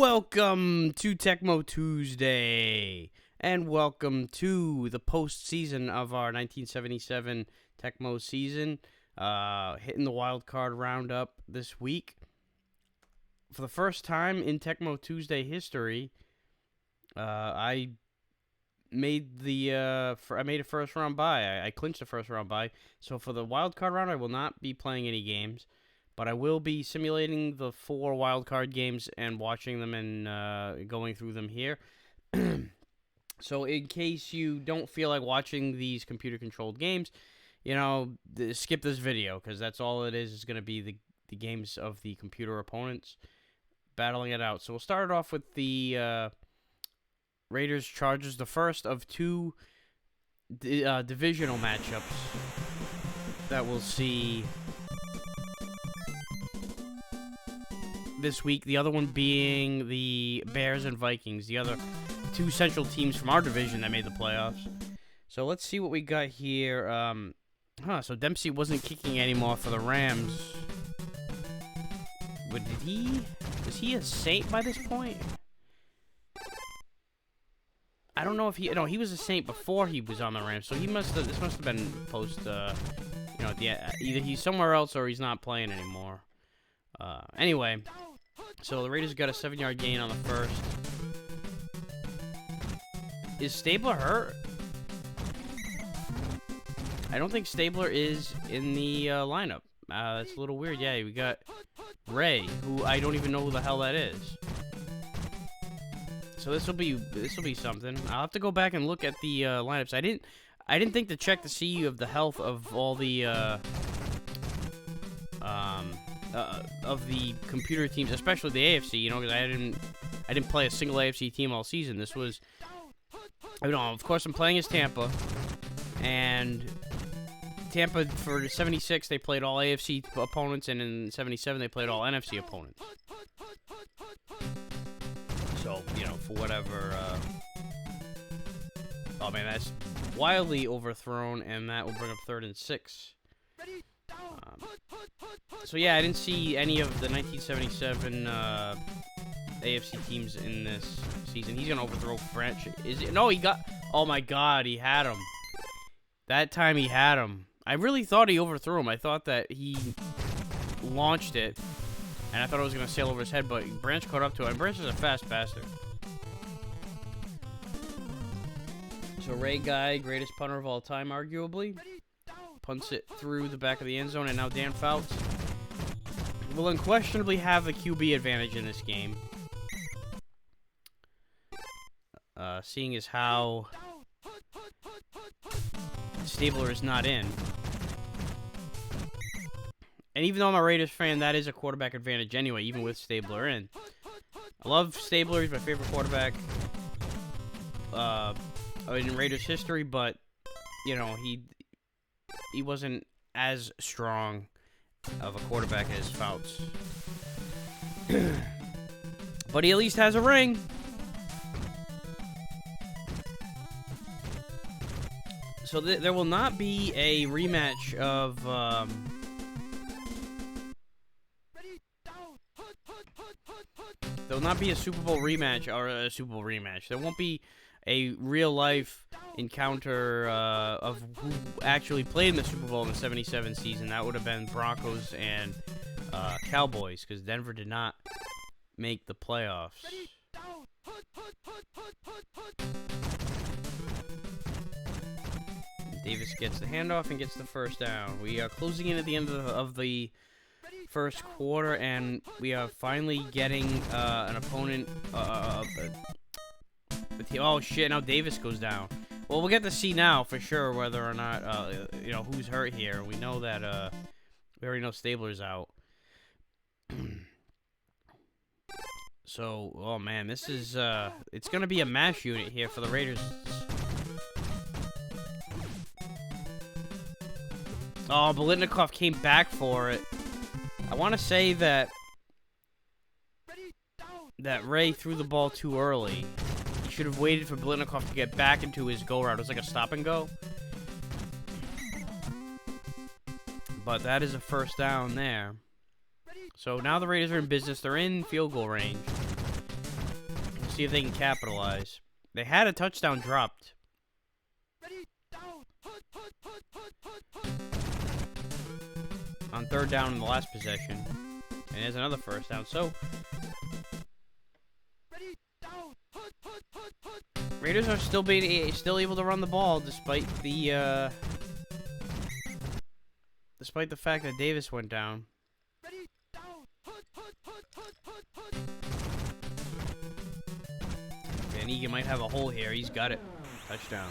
Welcome to Tecmo Tuesday, and welcome to the postseason of our 1977 Tecmo season. Hitting the wild card roundup this week. For the first time in Tecmo Tuesday history, I made a first round bye. I clinched a first round bye. So for the wild card round, I will not be playing any games. But I will be simulating the 4 wildcard games and watching them and going through them here. So in case you don't feel like watching these computer-controlled games, skip this video, because that's all it is. It's going to be the games of the computer opponents battling it out. So we'll start it off with the Raiders-Chargers, the first of 2 divisional matchups that we'll see this week, the other one being the Bears and Vikings, the other 2 central teams from our division that made the playoffs. So let's see what we got here. So Dempsey wasn't kicking anymore for the Rams. But was he a Saint by this point? I don't know if he was a Saint before he was on the Rams, so this must have been post, either he's somewhere else or he's not playing anymore. Anyway, so the Raiders got a 7-yard gain on the first. Is Stabler hurt? I don't think Stabler is in the lineup. That's a little weird. Yeah, we got Ray, who I don't even know who the hell that is. So this will be something. I'll have to go back and look at the lineups. I didn't think to check to see of the health of all the of the computer teams, especially the AFC, because I didn't play a single AFC team all season. This was, of course I'm playing as Tampa, and Tampa for 76 they played all AFC opponents, and in 77 they played all NFC opponents. So, for whatever, oh man, that's wildly overthrown, and that will bring up 3rd and 6. So yeah, I didn't see any of the 1977 AFC teams in this season. He's gonna overthrow French. No, he got. Oh my God, he had him. That time he had him. I really thought he overthrew him. I thought that he launched it, and I thought it was gonna sail over his head. But Branch caught up to it. And Branch is a fast passer. So Ray Guy, greatest punter of all time, arguably. Punts it through the back of the end zone, and now Dan Fouts will unquestionably have the QB advantage in this game. Seeing as how Stabler is not in. And even though I'm a Raiders fan, that is a quarterback advantage anyway, even with Stabler in. I love Stabler. He's my favorite quarterback in Raiders history, but, he wasn't as strong of a quarterback as Fouts. But he at least has a ring. So there will not be a rematch of... there will not be a Super Bowl rematch, or a Super Bowl rematch. There won't be a real-life encounter of who actually played in the Super Bowl in the 77 season. That would have been Broncos and Cowboys, because Denver did not make the playoffs. Davis gets the handoff and gets the first down. We are closing in at the end of the first quarter, and we are finally getting an opponent. Oh shit! Now Davis goes down. Well, we'll get to see now for sure whether or not who's hurt here. We know that we already know Stabler's out. So, oh man, this is it's gonna be a mash unit here for the Raiders. Oh, Bolitnikov came back for it. I want to say that Ray threw the ball too early. He should have waited for Bolitnikov to get back into his go route. It was like a stop and go. But that is a first down there. So now the Raiders are in business. They're in field goal range. see if they can capitalize. They had a touchdown dropped. On third down in the last possession. And there's another first down. So Raiders are still able to run the ball despite the fact that Davis went down. Van Egan might have a hole here. He's got it. Touchdown.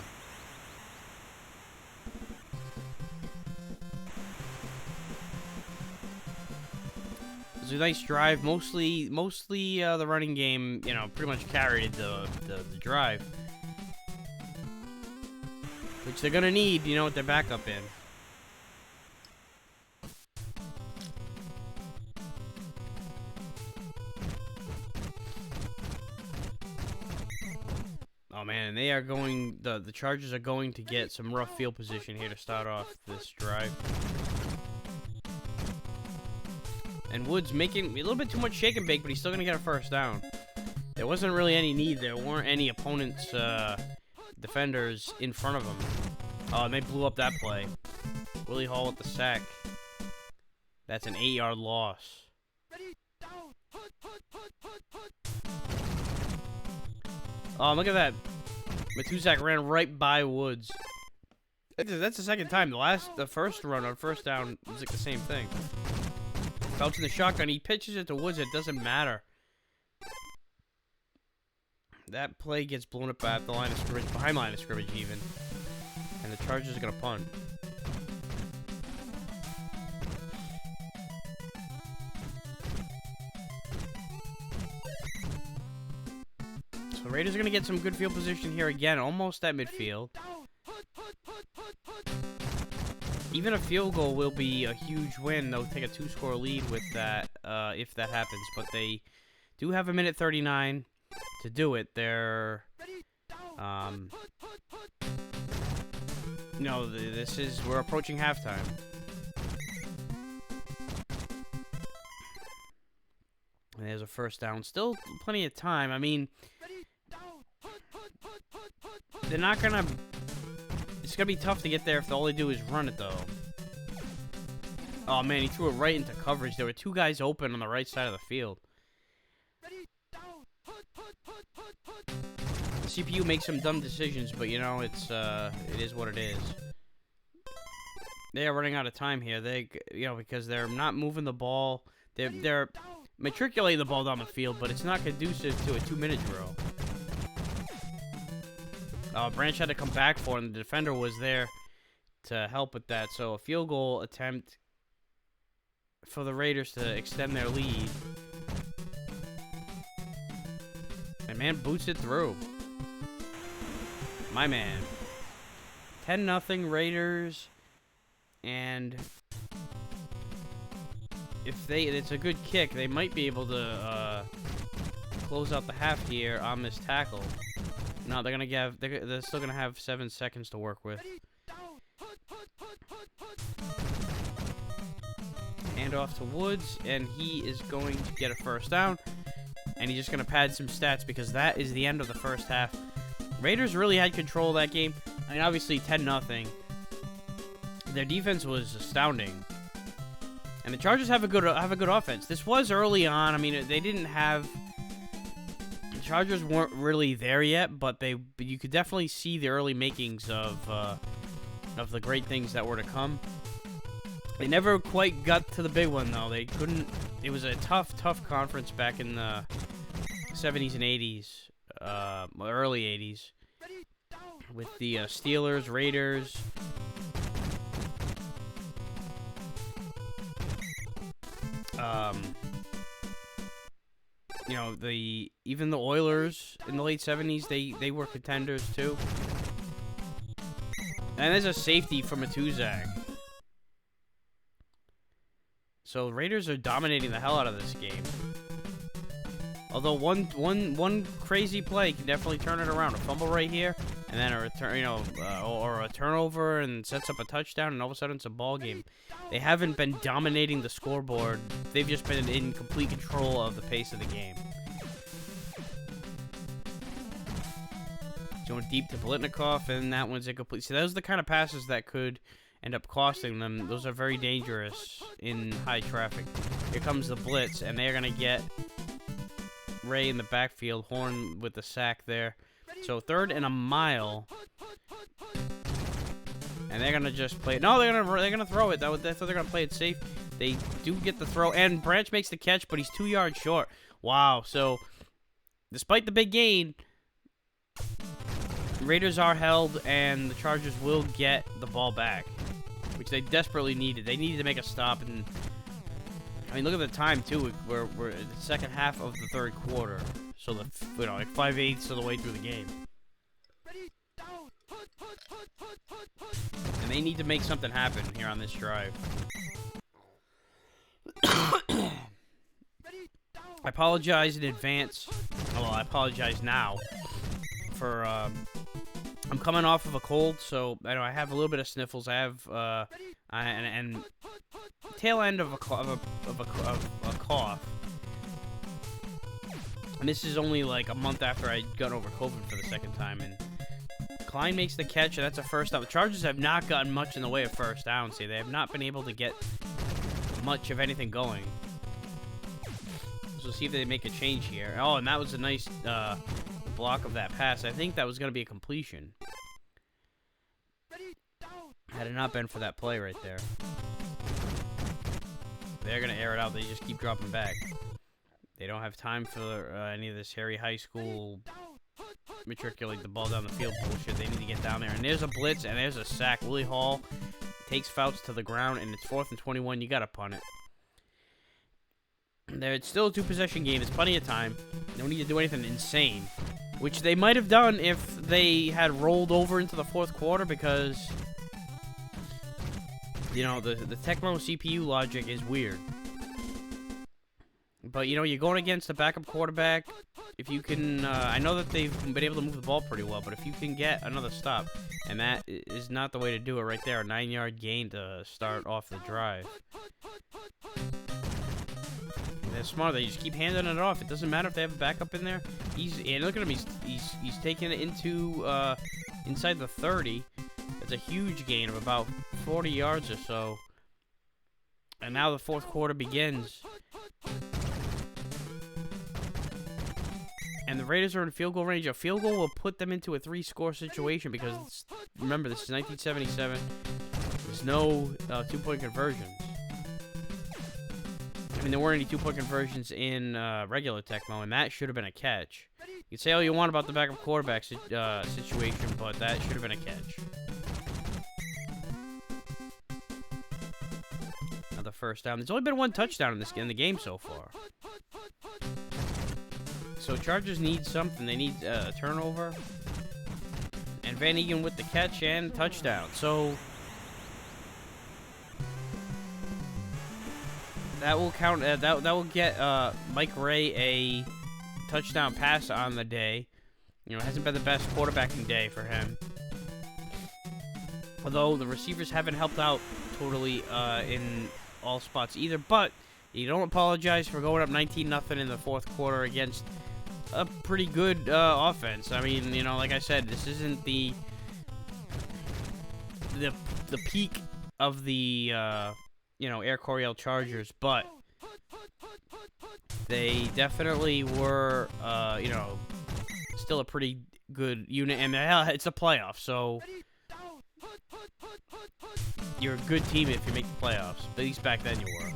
It was a nice drive. Mostly the running game, you know, pretty much carried the drive, which they're gonna need, you know, with their backup in. Oh man, they are going. The Chargers are going to get some rough field position here to start off this drive. And Woods making a little bit too much shake and bake, but he's still going to get a first down. There wasn't really any need. There weren't any opponents' defenders in front of him. Oh, and they blew up that play. Willie Hall with the sack. That's an 8-yard loss. Oh, look at that. Matuzak ran right by Woods. That's the second time. The first run on first down was like the same thing. Phelps in the shotgun. He pitches it to Woods. It doesn't matter. That play gets blown up at the line of scrimmage, behind line of scrimmage even. And the Chargers are going to punt. So the Raiders are going to get some good field position here again, almost at midfield. Even a field goal will be a huge win. They'll take a 2-score lead with that, if that happens. But they do have 1:39 to do it. They're, no, we're approaching halftime. And there's a first down. Still plenty of time. I mean, they're not gonna. It's gonna be tough to get there if all they do is run it, though. Oh man, he threw it right into coverage. There were two guys open on the right side of the field. The CPU makes some dumb decisions, but you know, it is what it is. They are running out of time here. Because they're not moving the ball. They're matriculating the ball down the field, but it's not conducive to a 2-minute drill. Branch had to come back for it, and the defender was there to help with that. So a field goal attempt for the Raiders to extend their lead. And man boots it through. My man. 10-0 Raiders. And if it's a good kick, they might be able to close out the half here on this tackle. No, they're still gonna have 7 seconds to work with. Hand off to Woods, and he is going to get a first down. And he's just gonna pad some stats because that is the end of the first half. Raiders really had control of that game. I mean, obviously 10-0. Their defense was astounding, and the Chargers have a good offense. This was early on. I mean, they didn't have. Chargers weren't really there yet, but you could definitely see the early makings of the great things that were to come. They never quite got to the big one, though. They couldn't. It was a tough conference back in the 70s and 80s, early 80s, with the Steelers, Raiders. You know, even the Oilers in the late 70s, they were contenders too. And there's a safety from Matuzak. So the Raiders are dominating the hell out of this game. Although one crazy play can definitely turn it around. A fumble right here, and then a return, or a turnover, and sets up a touchdown, and all of a sudden it's a ball game. They haven't been dominating the scoreboard. They've just been in complete control of the pace of the game. Going deep to Blitnikoff, and that one's incomplete. See, those are the kind of passes that could end up costing them. Those are very dangerous in high traffic. Here comes the blitz, and they're going to get Ray in the backfield. Horn with the sack there. So 3rd and a mile. And they're going to just play it. No, they're going to throw it. I thought they're going to play it safe. They do get the throw, and Branch makes the catch, but he's 2 yards short. Wow, so despite the big gain, Raiders are held, and the Chargers will get the ball back, which they desperately needed. They needed to make a stop, and I mean, look at the time too. We're in the second half of the 3rd quarter, so like 5/8 of the way through the game, and they need to make something happen here on this drive. I apologize in advance. Well, I apologize now for. I'm coming off of a cold, so I know I have a little bit of sniffles. I have and tail end of a cough. And this is only like a month after I got over COVID for the 2nd time. And Klein makes the catch, and that's a first down. The Chargers have not gotten much in the way of first downs here. They have not been able to get much of anything going. So see if they make a change here. Oh, and that was a nice block of that pass. I think that was going to be a completion. Had it not been for that play right there. They're going to air it out. They just keep dropping back. They don't have time for any of this Harry High School matriculate the ball down the field bullshit. They need to get down there. And there's a blitz, and there's a sack. Willie Hall takes Fouts to the ground, and it's 4th and 21. You got to punt it. It's still a 2-possession game. There's plenty of time. They don't need to do anything insane, which they might have done if they had rolled over into the 4th quarter, because, you know, the Tecmo CPU logic is weird. But, you know, you're going against a backup quarterback. If you can, I know that they've been able to move the ball pretty well, but if you can get another stop, and that is not the way to do it right there, a 9-yard gain to start off the drive. They're smart. They just keep handing it off. It doesn't matter if they have a backup in there. And look at him. He's taking it into inside the 30. That's a huge gain of about 40 yards or so. And now the 4th quarter begins. And the Raiders are in field goal range. A field goal will put them into a 3-score situation because, remember, this is 1977. There's no 2-point conversions. I mean, there weren't any 2-point conversions in regular Tecmo, and that should have been a catch. You can say all you want about the backup quarterback situation, but that should have been a catch. Another first down. There's only been 1 touchdown in the game so far. So Chargers need something. They need a turnover. And Van Egan with the catch and touchdown. So that will count. That will get Mike Ray a touchdown pass on the day. You know, it hasn't been the best quarterbacking day for him. Although the receivers haven't helped out totally in all spots either. But you don't apologize for going up 19-0 in the 4th quarter against a pretty good offense. I mean, you know, like I said, this isn't the peak of the you know, Air Coryell Chargers, but they definitely were you know, still a pretty good unit, and it's a playoff, so you're a good team if you make the playoffs. At least back then you were.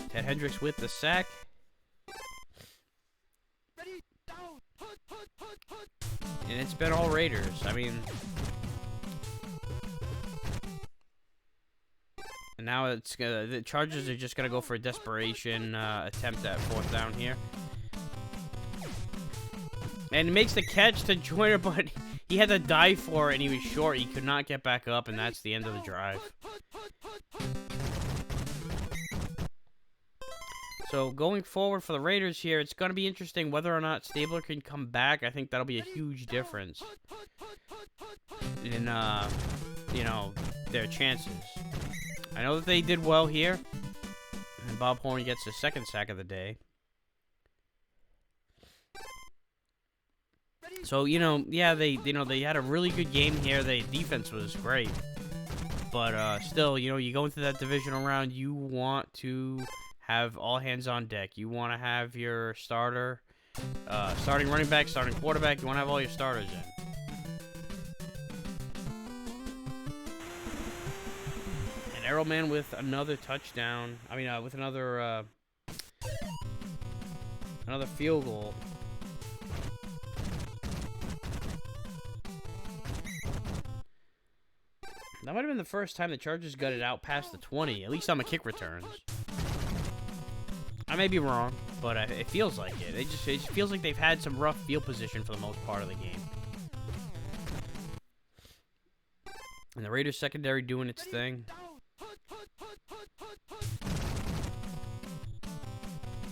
Ted Hendricks with the sack. And it's been all Raiders. I mean, and now it's the Chargers are just gonna go for a desperation attempt at 4th down here. And he makes the catch to Joyner, but he had to dive for it, and he was short. He could not get back up, and that's the end of the drive. So going forward for the Raiders here, it's going to be interesting whether or not Stabler can come back. I think that'll be a huge difference in, you know, their chances. I know that they did well here, and Bob Horn gets the 2nd sack of the day. So, yeah, they had a really good game here. The defense was great. But still, you go into that divisional round, you want to have all hands on deck. You want to have your starting running back, starting quarterback. You want to have all your starters in. And Arrowman with another touchdown. I mean, with another field goal. That might have been the first time the Chargers got it out past the 20, at least on the kick returns. I may be wrong, but it feels like it. It just feels like they've had some rough field position for the most part of the game. And the Raiders secondary doing its thing.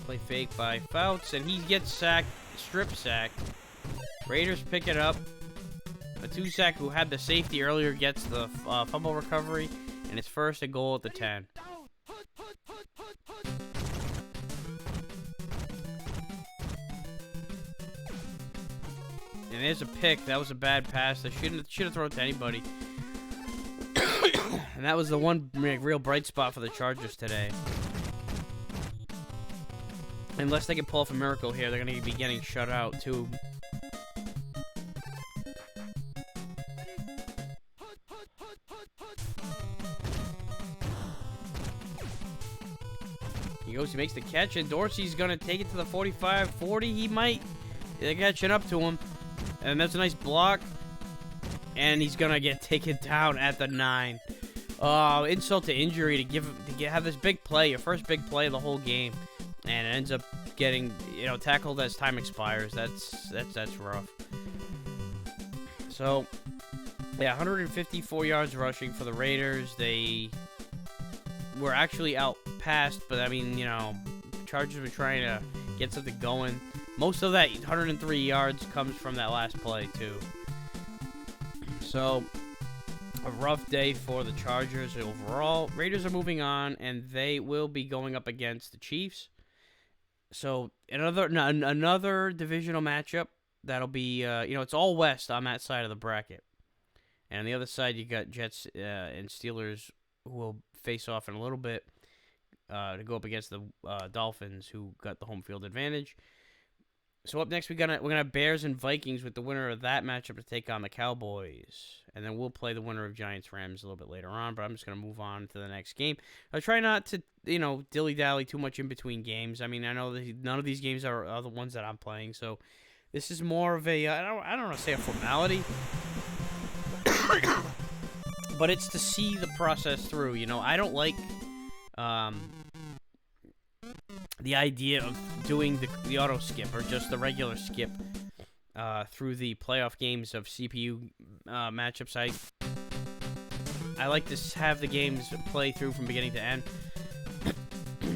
Play fake by Fouts, and he gets sacked, strip sacked. Raiders pick it up. A 2-sack who had the safety earlier gets the fumble recovery, and it's first and goal at the 10. And there's a pick. That was a bad pass. They should have thrown it to anybody. And that was the one real bright spot for the Chargers today. Unless they can pull off a miracle here, they're going to be getting shut out too. He goes, he makes the catch, and Dorsey's going to take it to the 45, 40. He might. They're catching up to him. And that's a nice block. And he's going to get taken down at the 9. Insult to injury to have this big play, your first big play of the whole game. And it ends up getting, tackled as time expires. That's rough. So, yeah, 154 yards rushing for the Raiders. They were actually out past, but I mean, Chargers were trying to get something going. Most of that 103 yards comes from that last play, too. So, a rough day for the Chargers overall. Raiders are moving on, and they will be going up against the Chiefs. So, another divisional matchup. That'll be, it's all West on that side of the bracket. And on the other side, you got Jets and Steelers who will face off in a little bit to go up against the Dolphins, who got the home field advantage. So up next, we're gonna have Bears and Vikings with the winner of that matchup to take on the Cowboys, and then we'll play the winner of Giants Rams a little bit later on. But I'm just gonna move on to the next game. I try not to dilly dally too much in between games. I mean, I know that none of these games are the ones that I'm playing, so this is more of a I don't want to say a formality, but it's to see the process through. I don't like the idea of doing the auto skip or just the regular skip through the playoff games of CPU matchups. I like to have the games play through from beginning to end.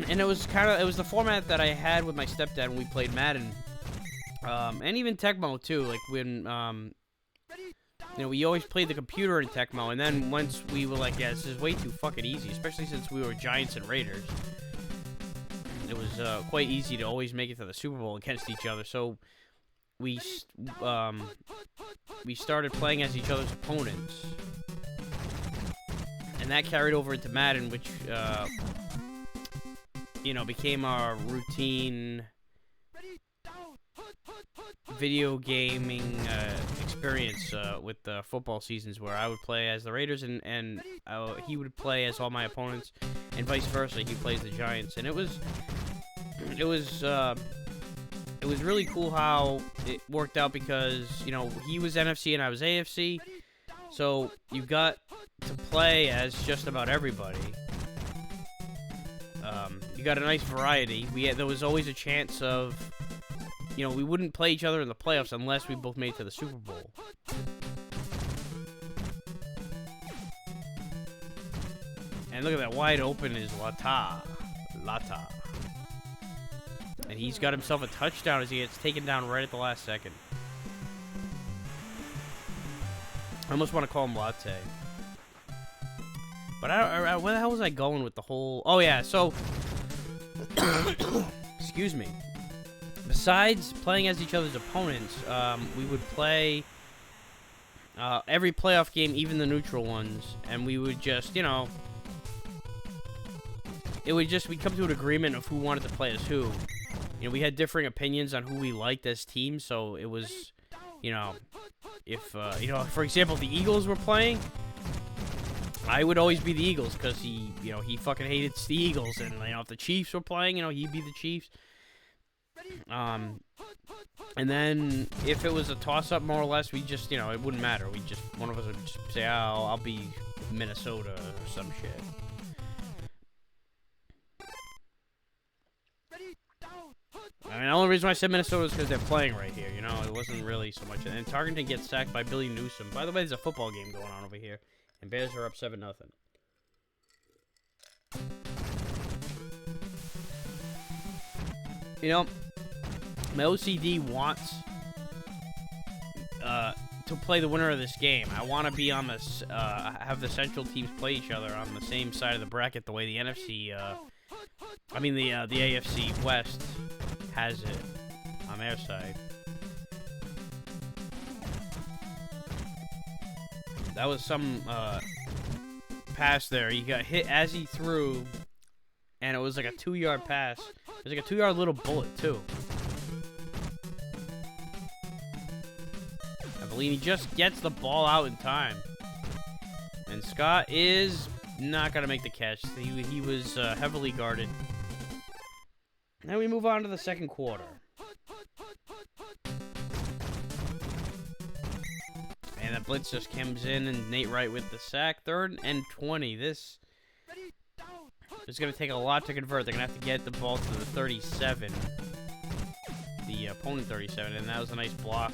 And it was the format that I had with my stepdad when we played Madden. And even Tecmo too, like when we always played the computer in Tecmo, and then once we were like, yeah, this is way too fucking easy, especially since we were Giants and Raiders. It was quite easy to always make it to the Super Bowl against each other, so we started playing as each other's opponents, and that carried over into Madden, which became our routine video gaming experience with the football seasons, where I would play as the Raiders and he would play as all my opponents, and vice versa. He plays the Giants, and it was really cool how it worked out, because he was NFC and I was AFC, so you got to play as just about everybody. You got a nice variety. There was always a chance of we wouldn't play each other in the playoffs unless we both made it to the Super Bowl. And look at that, wide open is Lata. And he's got himself a touchdown as he gets taken down right at the last second. I almost want to call him Latte. But where the hell was I going with the whole... Oh, yeah, so... Excuse me. besides playing as each other's opponents, we would play every playoff game, even the neutral ones, and we would just, you know, we'd come to an agreement of who wanted to play as who. You know, we had differing opinions on who we liked as teams, so it was, you know, if, you know, for example, if the Eagles were playing, I would always be the Eagles, because he fucking hated the Eagles, and, you know, if the Chiefs were playing, you know, he'd be the Chiefs. And then if it was a toss-up, more or less, we just, you know, it wouldn't matter. One of us would just say, oh, I'll be Minnesota or some shit. I mean, the only reason why I said Minnesota is because they're playing right here, you know? It wasn't really so much. And Tarkenton gets sacked by Billy Newsome. By the way, there's a football game going on over here, and Bears are up 7-0. You know, my OCD wants to play the winner of this game. I want to be on this, have the central teams play each other on the same side of the bracket the way the NFC, the AFC West has it on their side. That was some pass there. He got hit as he threw, and it was like a 2-yard pass. It was like a 2-yard little bullet, too. I believe he just gets the ball out in time. And Scott is not going to make the catch. He was heavily guarded. Now we move on to the second quarter. And the blitz just comes in, and Nate Wright with the sack. 3rd and 20. This is going to take a lot to convert. They're going to have to get the ball to the 37. The opponent 37. And that was a nice block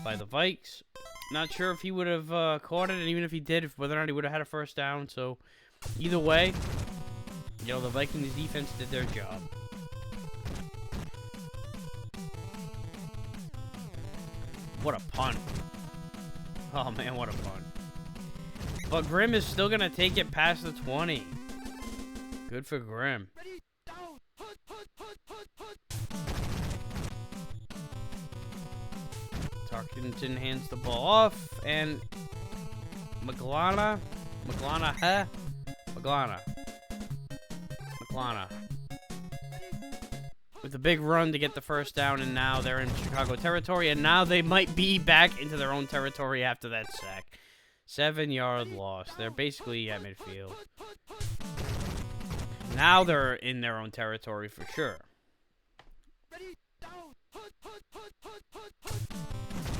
by the Vikes. Not sure if he would have caught it, and even if he did, whether or not he would have had a first down. So, either way, you know, the Vikings defense did their job. What a punt. Oh, man, what a punt. But Grimm is still going to take it past the 20. Good for Grimm. Tarkenton hands the ball off, and McLana with a big run to get the first down, and now they're in Chicago territory, and now they might be back into their own territory after that sack. 7-yard loss. They're basically at midfield. Now they're in their own territory for sure.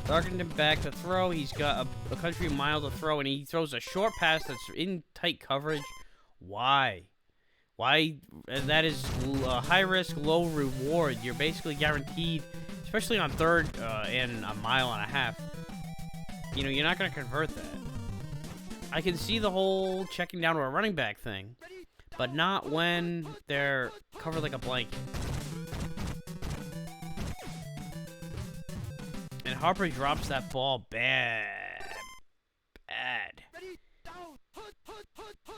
Tarkenton back to throw. He's got a country mile to throw, and he throws a short pass that's in tight coverage. Why? Why? That is high risk, low reward. You're basically guaranteed, especially on 3rd and a mile and a half. You know, you're not going to convert that. I can see the whole checking down to a running back thing, but not when they're covered like a blanket. And Harper drops that ball bad.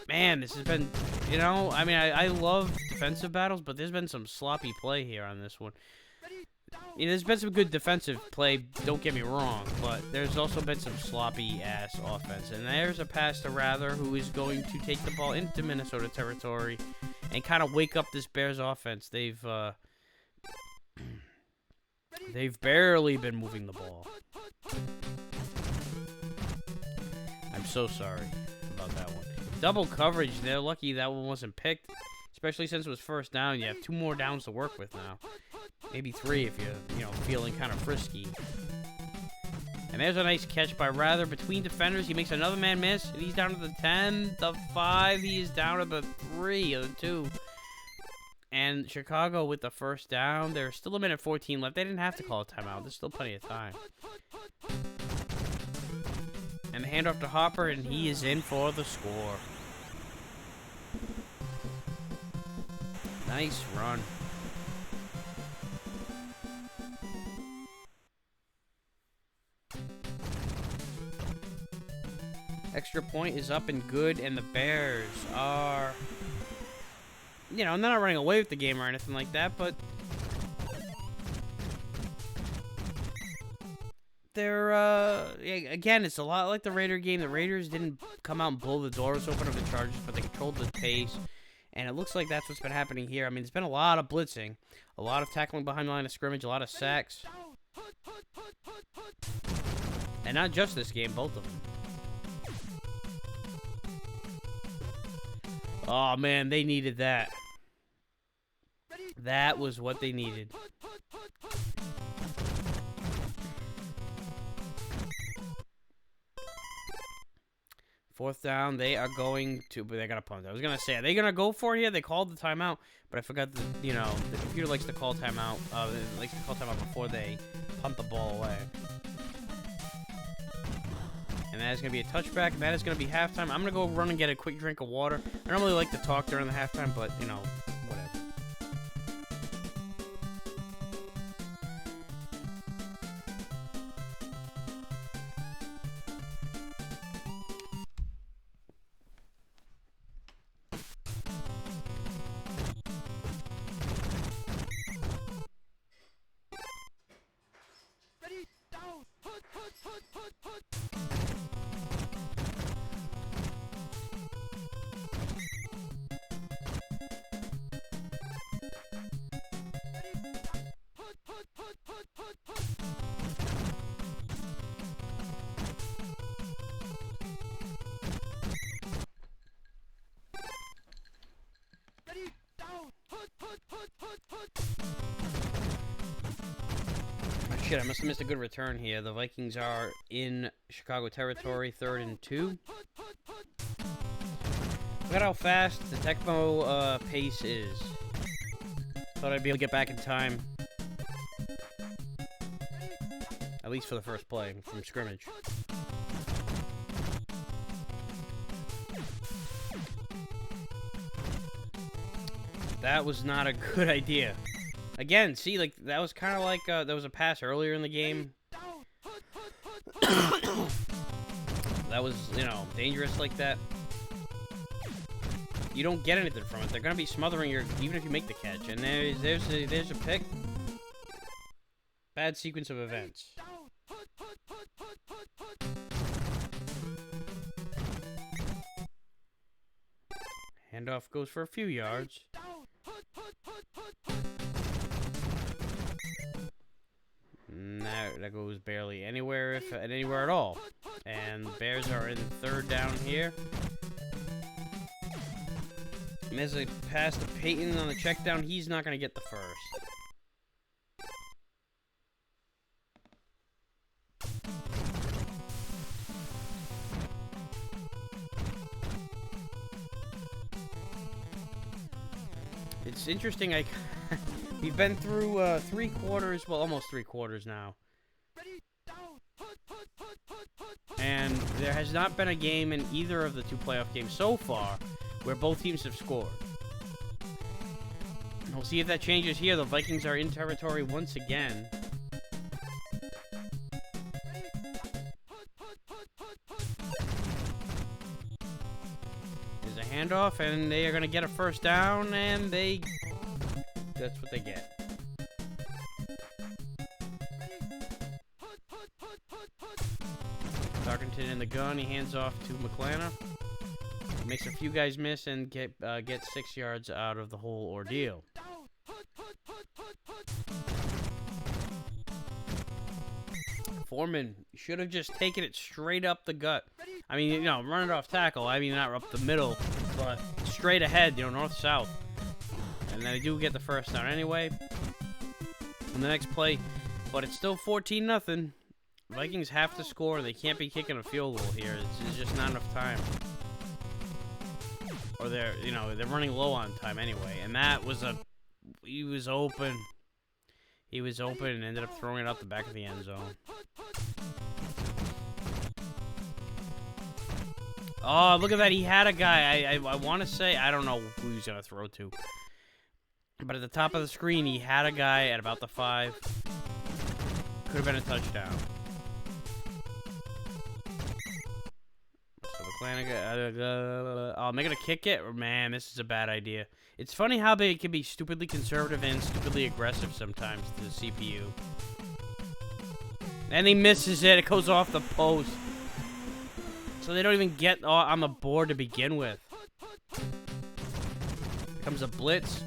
Man, this has been, you know, I mean, I love defensive battles, but there's been some sloppy play here on this one. You know, there's been some good defensive play, don't get me wrong, but there's also been some sloppy-ass offense. And there's a pass to Rather, who is going to take the ball into Minnesota territory and kind of wake up this Bears offense. They've barely been moving the ball. I'm so sorry about that one. Double coverage. They're lucky that one wasn't picked, especially since it was first down. You have 2 more downs to work with now. Maybe 3 if you're, feeling kind of frisky. And there's a nice catch by Rather between defenders. He makes another man miss, and he's down to the 10, the 5. He is down to the 3 or the 2. And Chicago with the first down. There's still a minute 14 left. They didn't have to call a timeout. There's still plenty of time. And the handoff to Hopper, and he is in for the score. Nice run. Extra point is up and good, and the Bears are, they're not running away with the game or anything like that, but they're, again, it's a lot like the Raider game. The Raiders didn't come out and blow the doors open of the Chargers, but they controlled the pace. And it looks like that's what's been happening here. I mean, there's been a lot of blitzing, a lot of tackling behind the line of scrimmage, a lot of sacks. And not just this game, both of them. Oh, man, they needed that. That was what they needed. Fourth down, they are going to, but they got to punt. I was going to say, are they going to go for it here? They called the timeout, but I forgot that, you know, the computer likes to call timeout, before they punt the ball away. And that is going to be a touchback, and that is going to be halftime. I'm going to go run and get a quick drink of water. I don't really like to talk during the halftime, but, you know, whatever. Shit, I must have missed a good return here. The Vikings are in Chicago territory, 3rd and 2. Look at how fast the Tecmo pace is. Thought I'd be able to get back in time. At least for the first play from scrimmage. That was not a good idea. Again, see, like, that was kind of like, there was a pass earlier in the game. That was, you know, dangerous like that. You don't get anything from it. They're going to be smothering your, even if you make the catch. And there's a pick. Bad sequence of events. Handoff goes for a few yards. That goes barely anywhere, if anywhere at all. And the Bears are in 3rd down here. And there's a pass to Peyton on the check down. He's not going to get the first. It's interesting. We've been through 3 quarters, well, almost 3 quarters now. And there has not been a game in either of the 2 playoff games so far where both teams have scored. We'll see if that changes here. The Vikings are in territory once again. There's a handoff, and they are going to get a first down, and that's what they get. Tarkenton in the gun. He hands off to McClanahan. Makes a few guys miss and gets 6 yards out of the whole ordeal. Foreman should have just taken it straight up the gut. I mean, you know, run it off tackle. I mean, not up the middle, but straight ahead, you know, north-south. And they do get the first down anyway on the next play, but it's still 14-0. Vikings have to score. They can't be kicking a field goal here. It's just not enough time. Or they're running low on time anyway. And that was he was open. He was open and ended up throwing it out the back of the end zone. Oh, look at that. He had a guy. I want to say, I don't know who he was going to throw to. But at the top of the screen, he had a guy at about the 5. Could have been a touchdown. So McClanahan, oh, am I going to kick it? Man, this is a bad idea. It's funny how they can be stupidly conservative and stupidly aggressive sometimes to the CPU. And he misses it. It goes off the post. So they don't even get on the board to begin with. Here comes a blitz.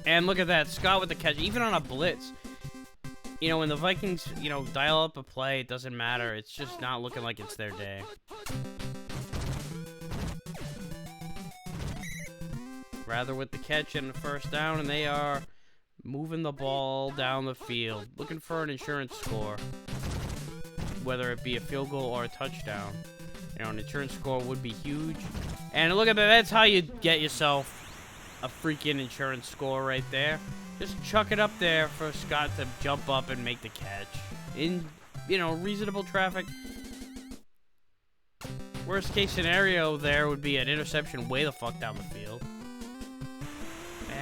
And look at that. Scott with the catch. Even on a blitz. You know, when the Vikings, you know, dial up a play, it doesn't matter. It's just not looking like it's their day. Rather with the catch and the first down, and they are moving the ball down the field. Looking for an insurance score. Whether it be a field goal or a touchdown. You know, an insurance score would be huge. And look at that. That's how you get yourself a freaking insurance score right there. Just chuck it up there for Scott to jump up and make the catch. In, you know, reasonable traffic. Worst case scenario there would be an interception way the fuck down the field.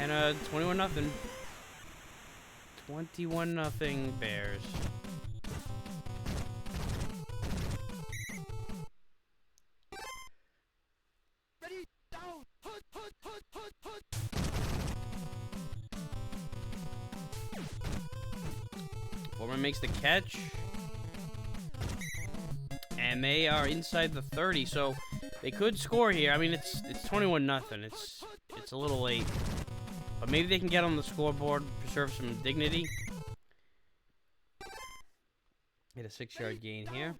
And 21-0. 21-0 Bears. Foreman makes the catch. And they are inside the 30, so they could score here. I mean, it's 21-0. It's a little late. But maybe they can get on the scoreboard, preserve some dignity. Get a 6-yard gain here.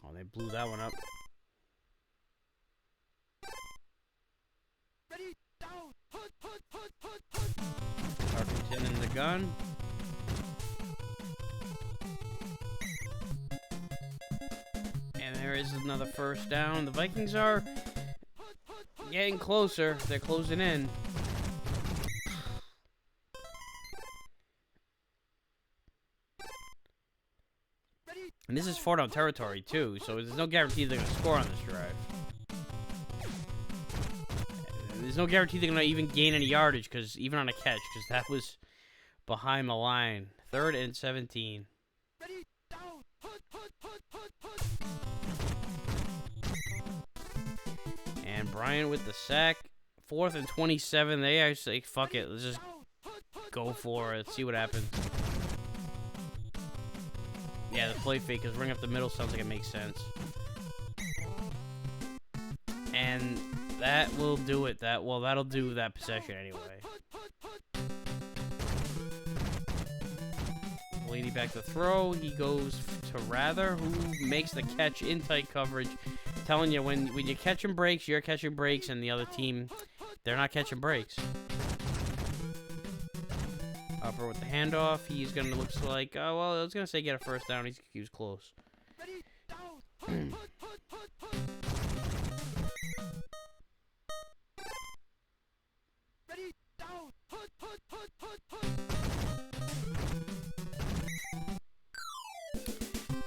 Oh, they blew that one up. Tarkington in the gun. And there is another first down. The Vikings are getting closer. They're closing in. And this is 4-down territory, too, so there's no guarantee they're going to score on this drive. There's no guarantee they're going to even gain any yardage, because even on a catch, because that was behind the line. 3rd and 17. And Bryant with the sack. 4th and 27. They actually, fuck it, let's just go for it. See what happens. Yeah, the play fake, because running up the middle sounds like it makes sense. And that will do it. That'll do that possession anyway. Lady back to throw. He goes to Rather, who makes the catch in tight coverage. Telling you, when you're catching breaks, you're catching breaks, and the other team, they're not catching breaks. Upper with the handoff. He's gonna looks like, oh well, I was gonna say get a first down. He was close. And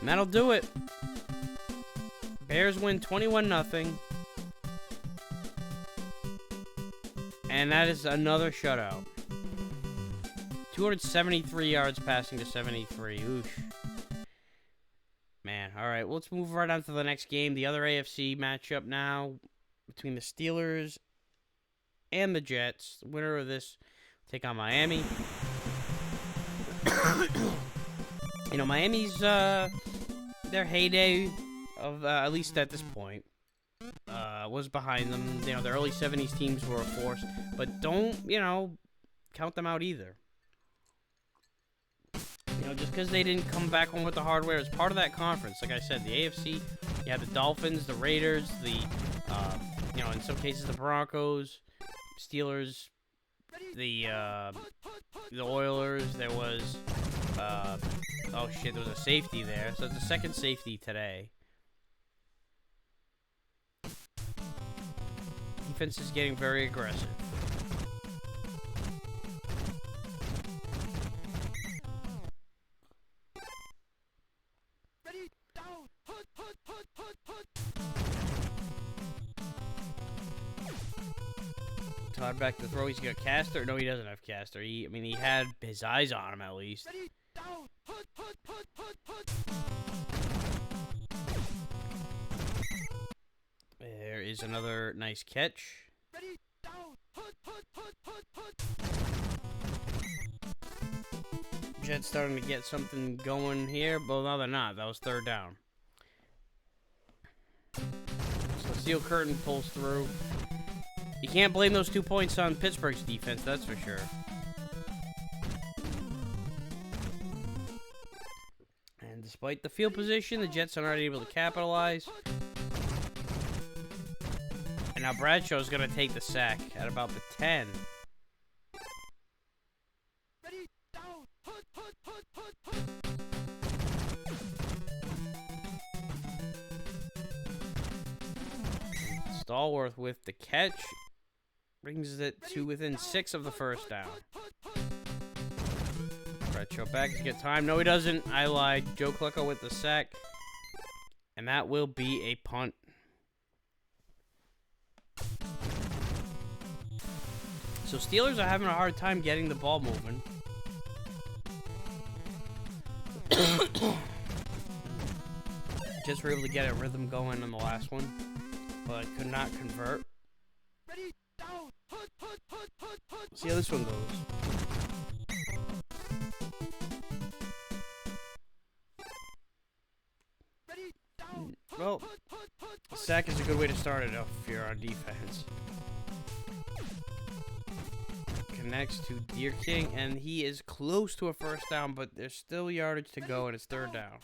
that'll do it. Bears win 21-0. And that is another shutout. 273 yards passing to 73. Oosh. Man, alright. Well, let's move right on to the next game. The other AFC matchup now between the Steelers and the Jets. The winner of this will take on Miami. You know, Miami's, their heyday of, at least at this point, was behind them. You know, the early 70s teams were a force. But don't, you know, count them out either. You know, just because they didn't come back home with the hardware is part of that conference. Like I said, the AFC, you have the Dolphins, the Raiders, the, you know, in some cases the Broncos, Steelers, the Oilers. There was, oh shit, there was a safety there. So it's the second safety today. Defense is getting very aggressive. Todd back to throw. He's got Caster. No, he doesn't have Caster. I mean, he had his eyes on him at least. There is another nice catch. Jets starting to get something going here. Well, no, they're not. That was third down. So Steel Curtain pulls through. You can't blame those 2 points on Pittsburgh's defense, that's for sure. And despite the field position, the Jets are not able to capitalize. And now Bradshaw's going to take the sack at about the 10. Stallworth with the catch. Brings it to within 6 of the first down. Bradshaw back to get time. No, he doesn't. I lied. Joe Klecko with the sack. And that will be a punt. So Steelers are having a hard time getting the ball moving. Just were able to get a rhythm going on the last one, but could not convert. See how this one goes. Well, a sack is a good way to start it off if you're on defense. Connects to Deer King, and he is close to a first down, but there's still yardage to go, and it's third down.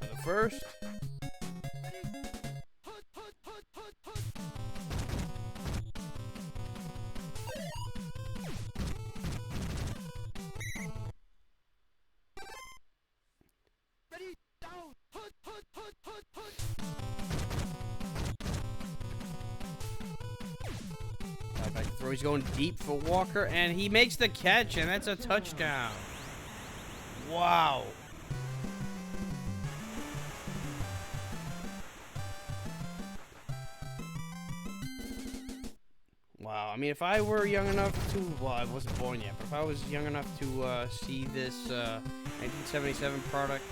The first. He's going deep for Walker, and he makes the catch, and that's a touchdown. Wow. Wow. I mean, if I were young enough to, well, I wasn't born yet, but if I was young enough to see this 1977 product,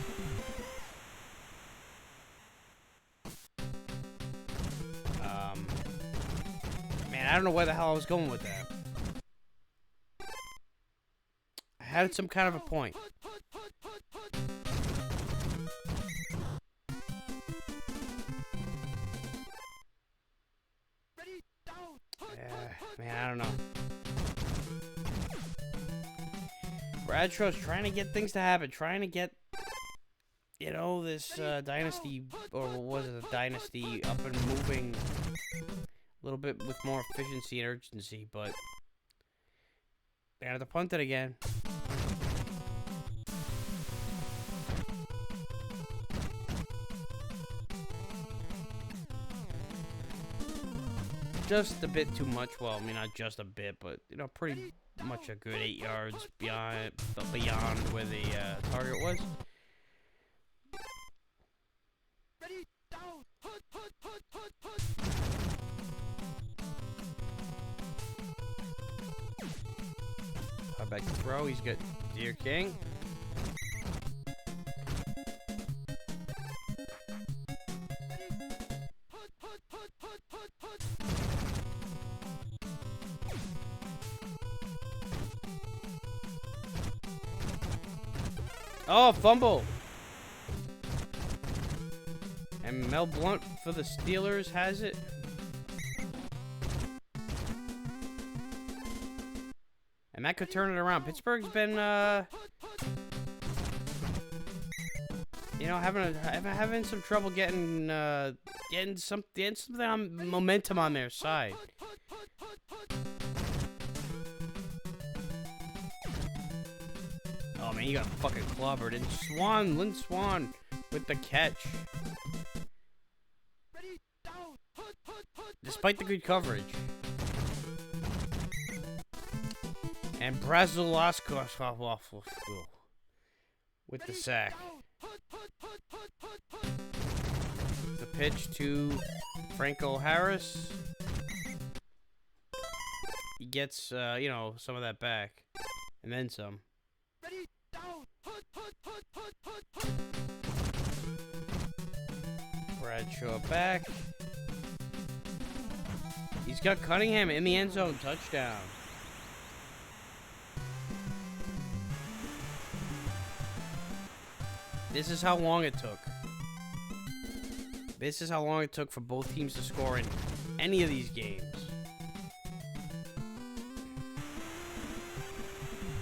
I don't know where the hell I was going with that. I had some kind of a point. Man, I don't know. Bradshaw's trying to get things to happen, trying to get, you know, this dynasty, or what was it, a dynasty up and moving a little bit with more efficiency and urgency, but they had to punt it again. Just a bit too much. Well, I mean, not just a bit, but, you know, pretty much a good 8 yards beyond where the target was. Back to throw. He's got Deer King. Oh, fumble. And Mel Blount for the Steelers has it. And that could turn it around. Pittsburgh's been, you know, having some trouble getting something on momentum on their side. Oh man, he got fucking clobbered. And Lynn Swan with the catch. Despite the good coverage. And Brazilaskos with the sack. The pitch to Franco Harris. He gets, you know, some of that back. And then some. Bradshaw back. He's got Cunningham in the end zone. Touchdown. This is how long it took. This is how long it took for both teams to score in any of these games.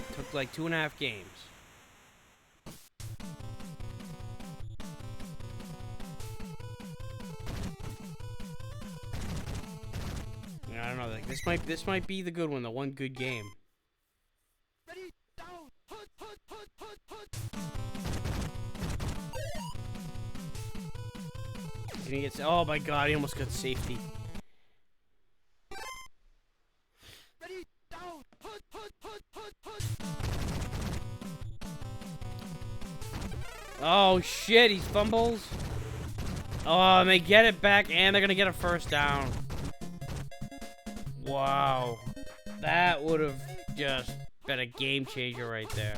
It took like 2.5 games. I don't know. Like this might be the good one. The one good game. Ready, down, put. He gets, oh my god, he almost got safety. Ready, down, put. Oh shit, he fumbles. Oh, and they get it back, and they're gonna get a first down. Wow. That would have just been a game changer right there.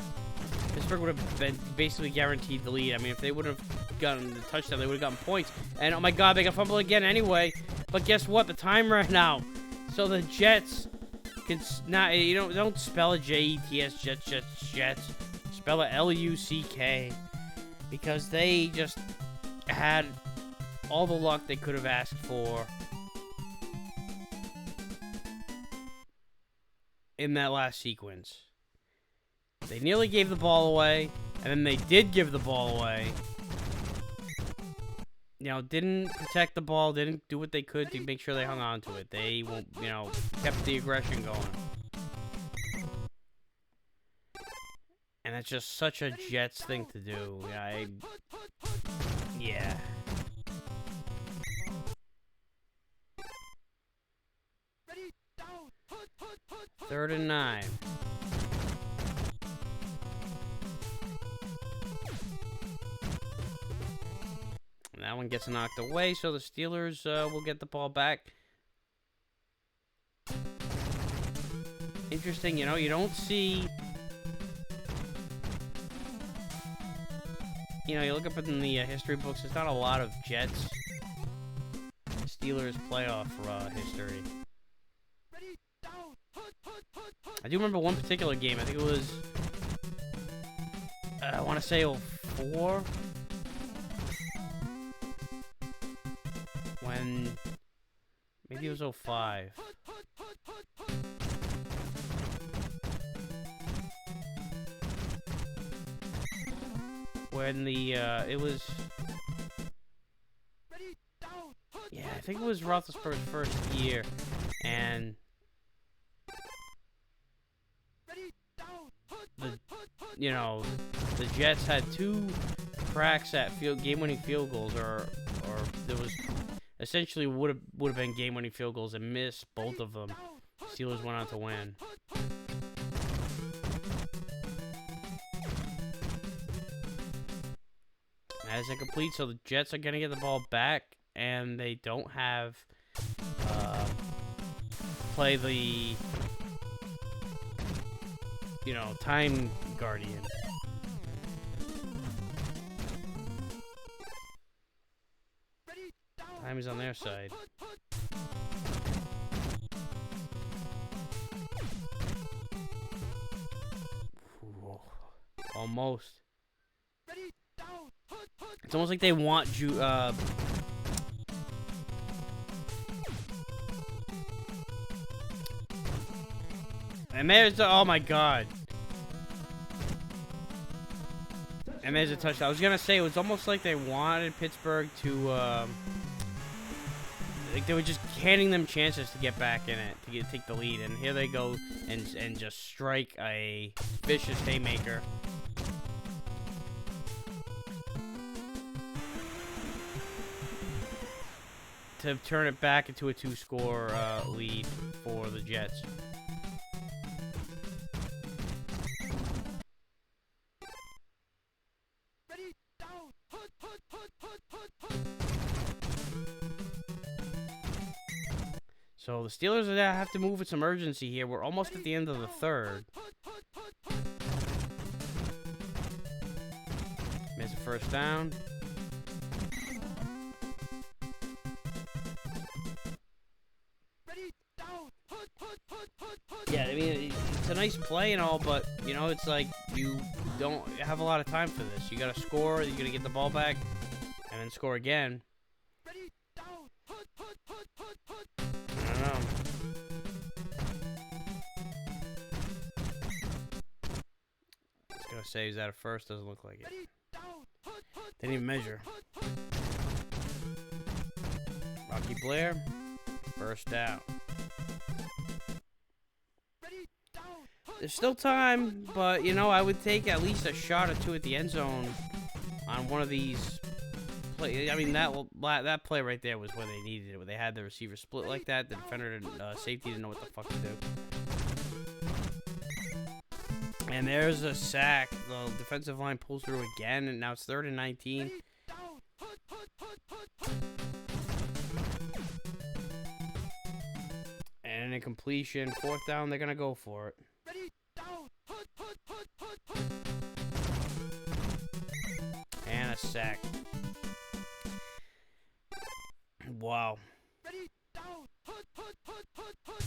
Pittsburgh would have been basically guaranteed the lead. I mean, if they would have gotten the touchdown, they would have gotten points. And oh my god, they got fumbled again anyway. But guess what? The time ran out. So the Jets can not, you don't spell it Jets, Jets. Spell it Luck. Because they just had all the luck they could have asked for in that last sequence. They nearly gave the ball away, and then they did give the ball away. You know, didn't protect the ball, didn't do what they could to make sure they hung on to it. They, you know, kept the aggression going. And that's just such a Jets thing to do. Yeah. Third and 9. And that one gets knocked away, so the Steelers will get the ball back. Interesting, you know, you don't see... You know, you look up in the history books, there's not a lot of Jets Steelers playoff history. I do remember one particular game. I think it was, I want to say 04? When, maybe it was 05. When the, it was... Yeah, I think it was Roethlisberger's first year, and... You know, the Jets had 2 cracks at game-winning field goals, or there was... Essentially would have been game-winning field goals and missed both of them. Steelers went on to win. That is incomplete, so the Jets are going to get the ball back, and they don't have play the, you know, time guardian. Time is on their side. Ooh, almost. It's almost like they want and there's the, oh my god. And there's a touchdown. I was gonna say it was almost like they wanted Pittsburgh to like they were just handing them chances to get back in it, to take the lead, and here they go and just strike a vicious haymaker. To turn it back into a 2-score lead for the Jets. So the Steelers have to move with some urgency here. We're almost at the end of the third. There's a first down. nice play and all, but, you know, it's like you don't have a lot of time for this. You got to score, you got to get the ball back, and then score again. Ready, down, hut, hut, hut, hut, hut. I don't know. I was going to say he's at a first, doesn't look like it. Ready, down, hut, hut, Didn't even measure. hut, hut. Rocky Blair, first down. Ready, down, hut, There's still time, but, you know, I would take at least a shot or two at the end zone on one of these play. I mean, that play right there was when they needed it, when they had the receiver split like that. The defender and safety didn't know what the fuck to do. And there's a sack. The defensive line pulls through again, and now it's 3rd and 19. ready, down, hut, hut, hut, hut, hut. And an incompletion. 4th down, they're going to go for it. Ready, down, hut, hut, hut, hut, hut. And a sack. Wow. Ready, down, hut, hut, hut, hut, hut.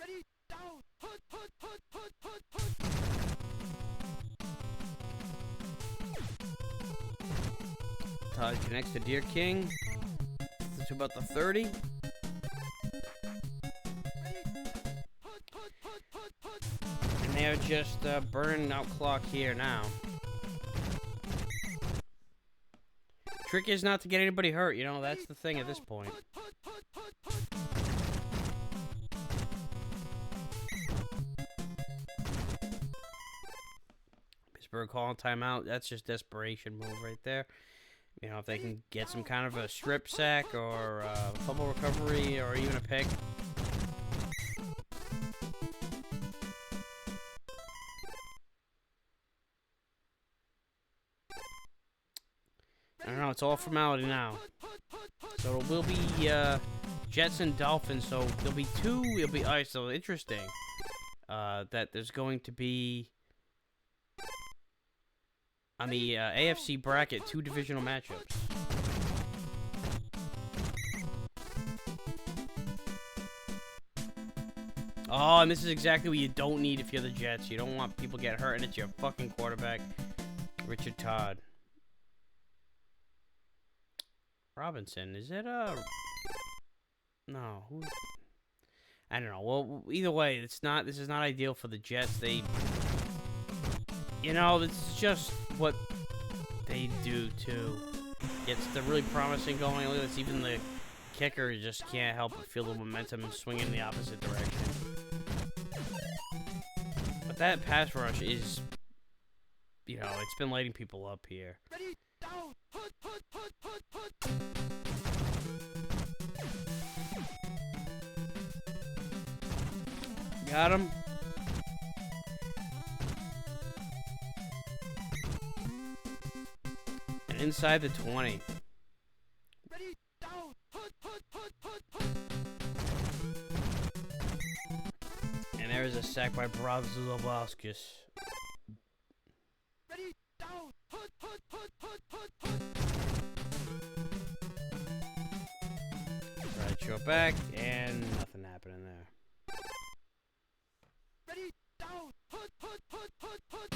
Ready, down, hut, hut, hut, hut, hut, hut. Todd connects to Deer King. To about the 30. Ready, hut, hut, hut, hut, hut. And they're just burning out clock here now. Trick is not to get anybody hurt, you know, that's the thing at this point. Hut, hut, hut, hut, hut. Pittsburgh calling timeout. That's just desperation move right there. You know, if they can get some kind of a strip sack or fumble recovery or even a pick. I don't know, it's all formality now. So it will be Jets and Dolphins, so there'll be two. It'll be alright. So interesting that there's going to be on the AFC bracket 2 divisional matchups. Oh, and this is exactly what you don't need if you're the Jets. You don't want people get hurt, and it's your fucking quarterback, Richard Todd. Robinson, is it a... No, who... I don't know. Well, either way, it's not. This is not ideal for the Jets. They... You know, it's just what they do, too. Gets the really promising going. Look at this, even the kicker just can't help but feel the momentum swinging in the opposite direction. But that pass rush is... You know, it's been lighting people up here. Ready, down, hut, hut, hut, hut, hut. Got him. And inside the 20. Ready, down, hut, hut, hut, hut, hut. And there is a sack by Brazilowskis. Ready, down, hut, hut, hut, hut, hut, hut. Right, show back, and nothing happening there. Ready, down, hut, hut, hut, hut, hut.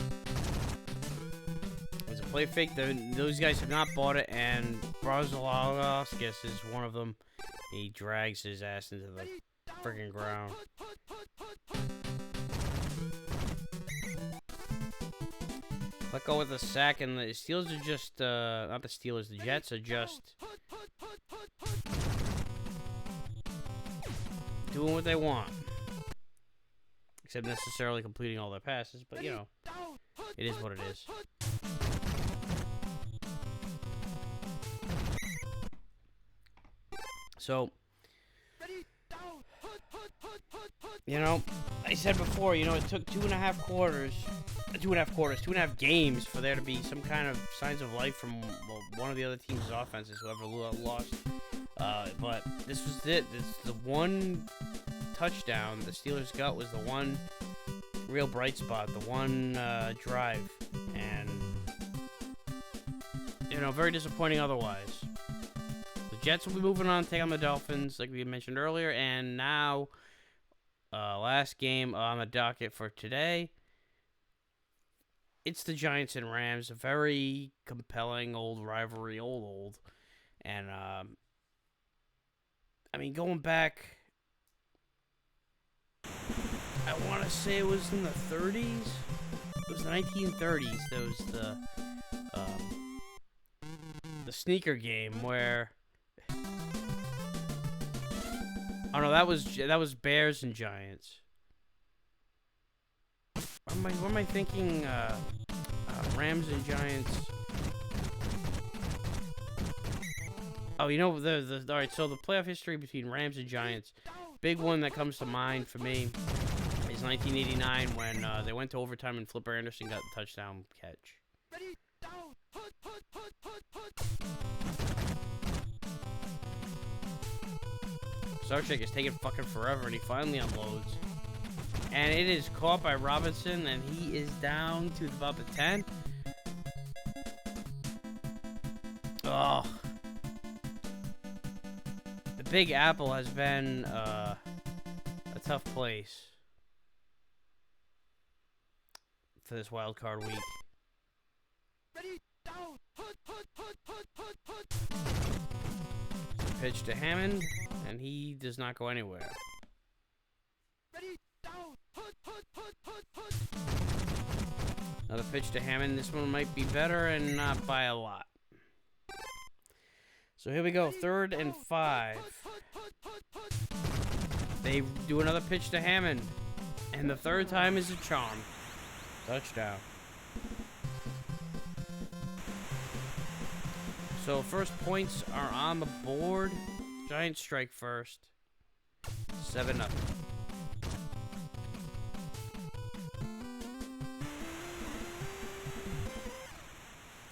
It was a play fake. Those guys have not bought it, and Brazilowskis is one of them. He drags his ass into the Ready, down, friggin' ground. hut, hut, hut, hut, hut. Let go with the sack, and the Steelers are just, not the Steelers, the Jets are just Hut, hut, hut, hut, hut. doing what they want. Except necessarily completing all their passes, but you know, Down, hut, it is hut, what it hut, is. hut. So, Ready, down, hut, hut, hut, hut, hut. you know, I said before, you know, it took 2.5 quarters, 2.5 games for there to be some kind of signs of life from one of the other team's offenses, whoever lost. But this was it. This the one touchdown the Steelers got was the one real bright spot, the one drive, and you know, very disappointing otherwise. The Jets will be moving on, take on the Dolphins, like we mentioned earlier. And now, last game on the docket for today. It's the Giants and Rams, a very compelling old rivalry, old. And, I mean, going back, I want to say it was in the 30s. It was the 1930s. There was the sneaker game where, oh no, that was Bears and Giants. What am I thinking? Rams and Giants. Oh, you know, all right, so the playoff history between Rams and Giants, big one that comes to mind for me is 1989 when they went to overtime and Flipper Anderson got the touchdown catch. Sarchik is taking fucking forever, and he finally unloads. And it is caught by Robinson, and he is down to about the 10. Oh. The Big Apple has been a tough place for this wild card week. Pitch to Hammond, and he does not go anywhere. Another pitch to Hammond. This one might be better, and not by a lot. So here we go, 3rd and 5. They do another pitch to Hammond, and the third time is a charm. Touchdown. So first points are on the board. Giants strike first. 7-0.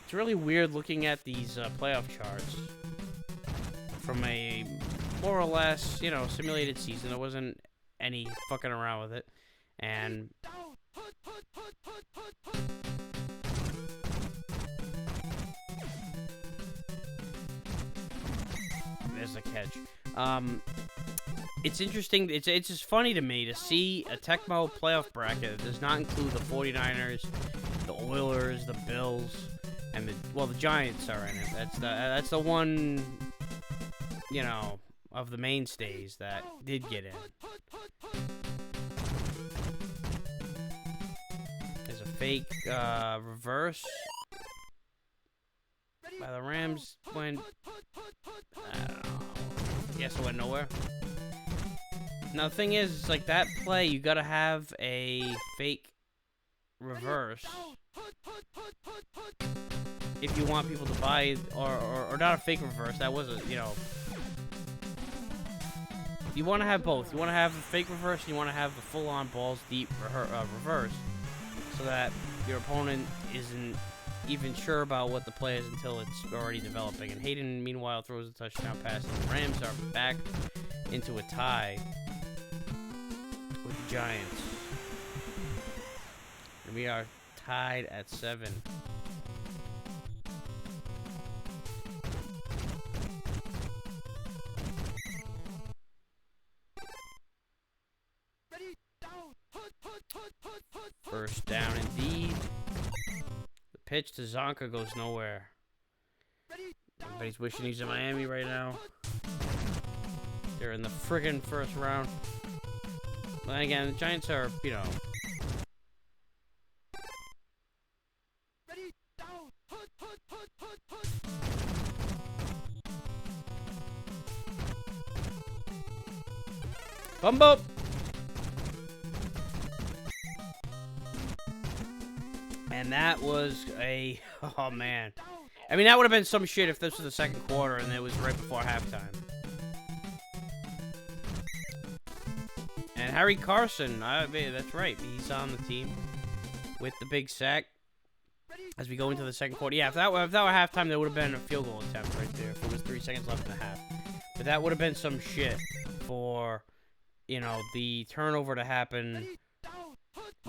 It's really weird looking at these playoff charts from a more or less, you know, simulated season. There wasn't any fucking around with it. And there's a catch. It's interesting. It's just funny to me to see a Tecmo playoff bracket that does not include the 49ers, the Oilers, the Bills, and the Giants are in it. That's the one, you know, of the mainstays that did get in. There's a fake reverse by the Rams. Went, I don't know. I guess it went nowhere. Now the thing is, like that play, you gotta have a fake reverse if you want people to buy, or not a fake reverse. That wasn't, you know. You want to have both. You want to have a fake reverse, and you want to have the full-on balls deep reverse, so that your opponent isn't even sure about what the play is until it's already developing. And Hayden, meanwhile, throws a touchdown pass. And the Rams are back into a tie with the Giants. And we are tied at 7. First down indeed. The pitch to Zonka goes nowhere. Everybody's wishing he's in Miami right now. They're in the friggin' first round. But again, the Giants are, you know. Bumbo! And that was a, oh man. I mean, that would have been some shit if this was the second quarter and it was right before halftime. And Harry Carson, that's right, he's on the team with the big sack as we go into the second quarter. Yeah, if that were halftime, there would have been a field goal attempt right there if it was 3 seconds left in the half. But that would have been some shit for, you know, the turnover to happen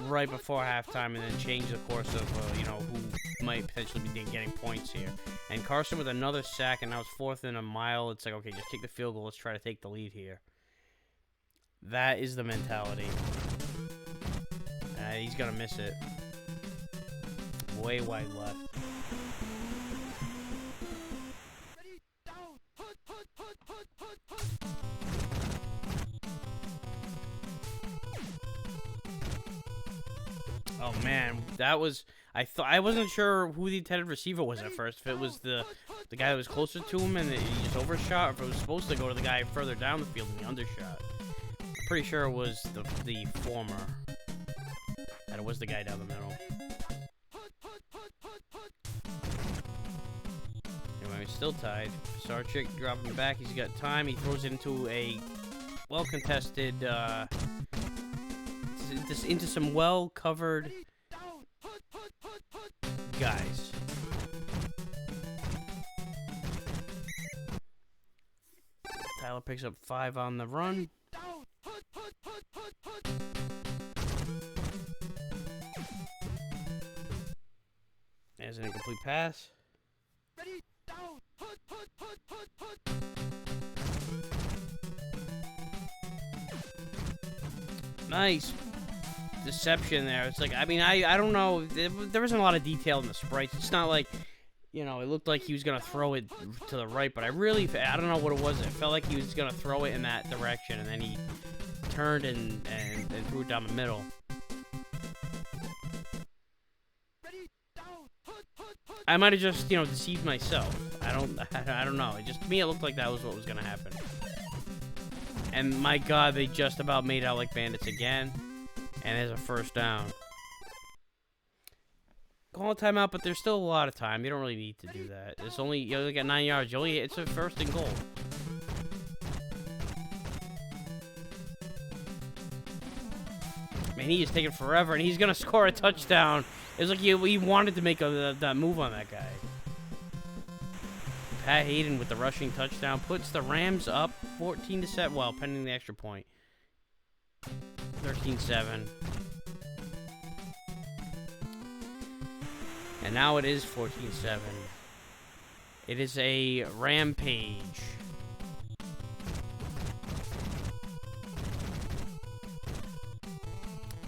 right before halftime and then change the course of, who might potentially be getting points here. And Carson with another sack, and now it's 4th and a mile. It's like, okay, just kick the field goal. Let's try to take the lead here. That is the mentality. He's going to miss it. Way wide left. Oh man, that was I wasn't sure who the intended receiver was at first. If it was the guy that was closer to him and he just overshot, or if it was supposed to go to the guy further down the field and he undershot. I'm pretty sure it was the former. And it was the guy down the middle. Anyway, he's still tied. Sarchik dropping back. He's got time. He throws it into a well-contested, into some well-covered guys. Tyler picks up 5 on the run. There's an incomplete pass. Nice deception there. It's like, I mean, I don't know. There wasn't a lot of detail in the sprites. It's not like, it looked like he was going to throw it to the right, but I don't know what it was. It felt like he was going to throw it in that direction, and then he turned and threw it down the middle. I might have just, deceived myself. I don't know. To me, it looked like that was what was going to happen. And my God, they just about made out like bandits again. And there's a first down. Call a timeout, but there's still a lot of time. You don't really need to do that. It's only, you only got 9 yards. It's a first and goal. Man, he is taking forever, and he's going to score a touchdown. It's like he wanted to make that move on that guy. Pat Hayden with the rushing touchdown puts the Rams up 14-7. Well, pending the extra point. 13-7. And now it is 14-7. It is a rampage.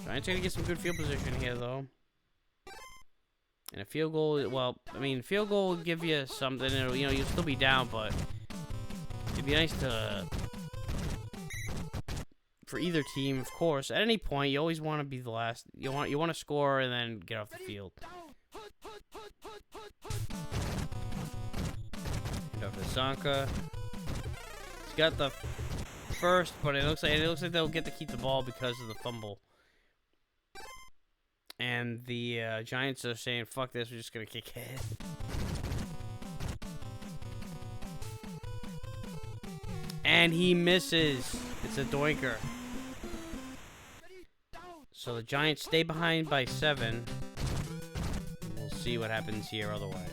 Giants are going to get some good field position here, though. And a field goal, well, I mean, field goal will give you something. You'll still be down, but it'd be nice to, for either team, of course. At any point, you always want to be the last. You want to score and then get off the field. And over to Zonka. He's got the first, but it looks like they'll get to keep the ball because of the fumble. And the Giants are saying, fuck this, we're just going to kick it. And he misses. It's a doinker. So the Giants stay behind by 7. We'll see what happens here otherwise.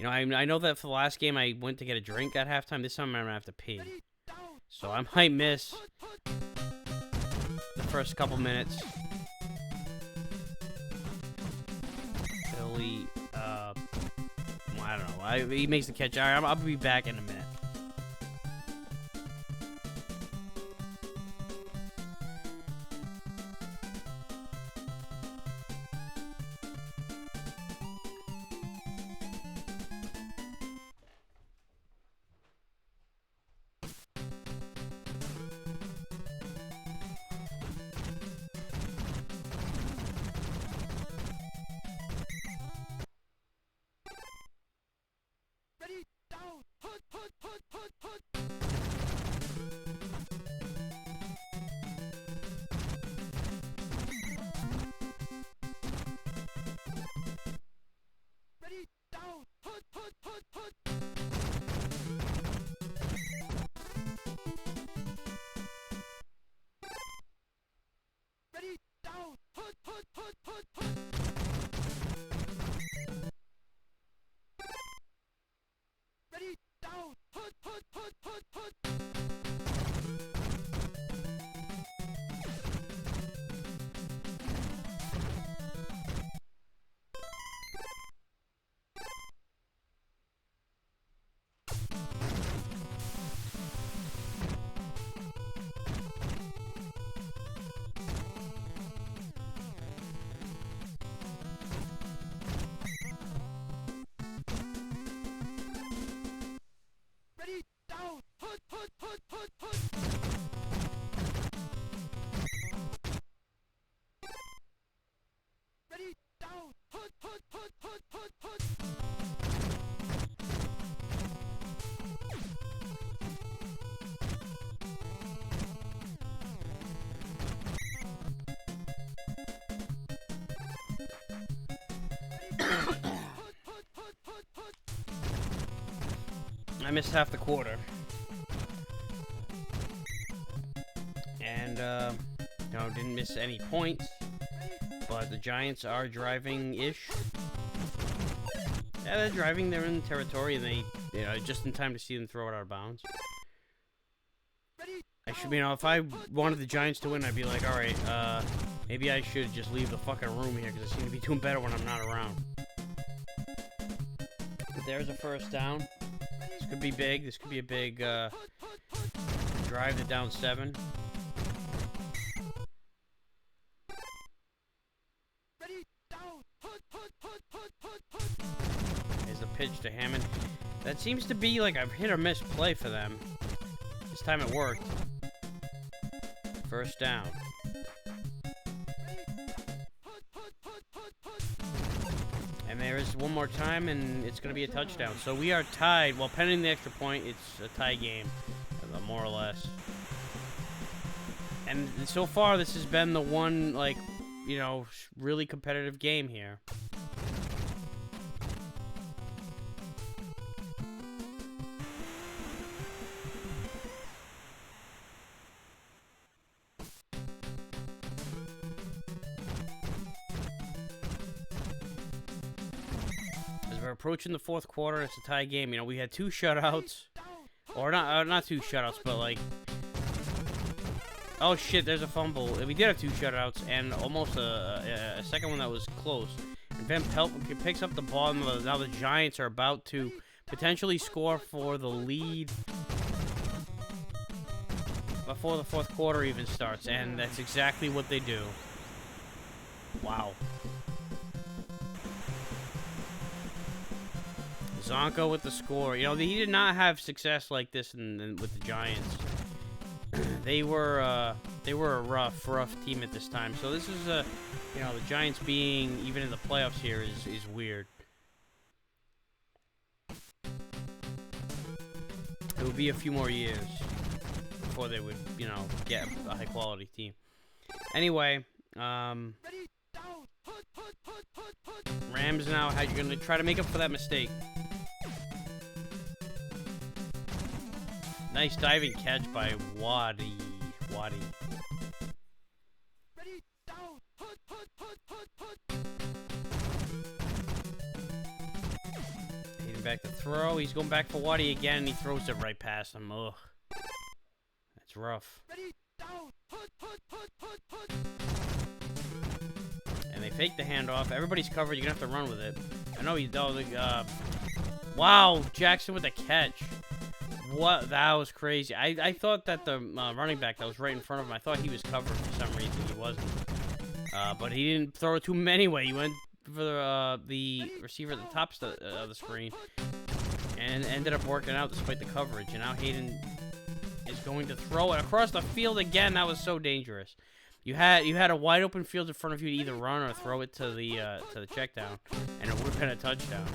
I know that for the last game I went to get a drink at halftime. This time I'm going to have to pee. So I might miss the first couple minutes. Philly, I don't know. He makes the catch. All right, I'll be back in a minute. missed half the quarter. And, didn't miss any points. But the Giants are driving-ish. Yeah, they're driving. They're in territory, and they, just in time to see them throw it out of bounds. I should, if I wanted the Giants to win, I'd be like, all right, maybe I should just leave the fucking room here because I seem to be doing better when I'm not around. But there's a first down. This could be big. This could be a big drive to down 7. There's the pitch to Hammond. That seems to be like a hit or miss play for them. This time it worked. First down. And there is one more time, and it's going to be a touchdown. So we are tied. Well, pending the extra point, it's a tie game, more or less. And so far, this has been the one, really competitive game here. We're approaching the fourth quarter. It's a tie game. We had 2 shutouts, or not 2 shutouts, but oh shit, there's a fumble. We did have 2 shutouts and almost a second one that was close. And Van Pelt picks up the ball. Now the Giants are about to potentially score for the lead before the fourth quarter even starts, and that's exactly what they do. Wow. Zonko with the score. He did not have success like this with the Giants. They were a rough team at this time. So this is the Giants being even in the playoffs here is weird. It would be a few more years before they would, get a high quality team. Anyway, Rams now, how you gonna try to make up for that mistake? Nice diving catch by Waddy. Heading back to throw. He's going back for Waddy again, and he throws it right past him. Ugh. That's rough. And they fake the handoff. Everybody's covered. You're going to have to run with it. I know wow, Jackson with a catch. What? That was crazy. I thought that the running back that was right in front of him, I thought he was covered for some reason. He wasn't. But he didn't throw it to him anyway. He went for the receiver at the top of the screen and ended up working out despite the coverage. And now Hayden is going to throw it across the field again. That was so dangerous. You had a wide open field in front of you to either run or throw it to the check down, and it would have been a touchdown.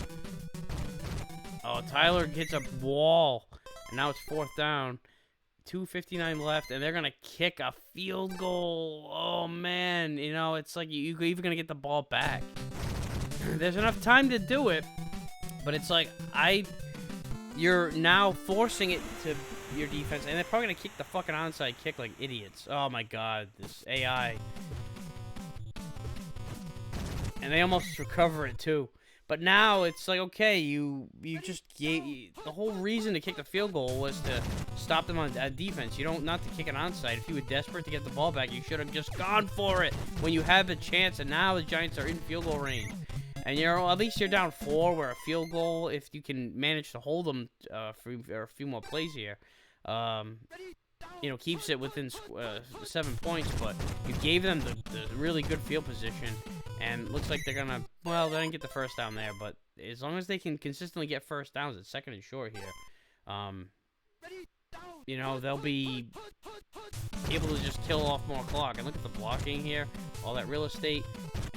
Oh, Tyler hits a wall. And now it's 4th down. 2:59 left, and they're going to kick a field goal. Oh, man. It's like you're even going to get the ball back. There's enough time to do it, but it's like you're now forcing it to your defense, and they're probably going to kick the fucking onside kick like idiots. Oh, my God. This AI. And they almost recover it, too. But now it's like, okay, you just gave the whole reason to kick the field goal was to stop them on defense. Not to kick an onside. If you were desperate to get the ball back, you should have just gone for it when you had the chance. And now the Giants are in field goal range, and at least you're down 4. Where a field goal, if you can manage to hold them for a few more plays here, keeps it within 7 points. But you gave them the really good field position. And looks like they're going to, they didn't get the first down there, but as long as they can consistently get first downs, it's 2nd and short here. They'll be able to just kill off more clock. And look at the blocking here, all that real estate.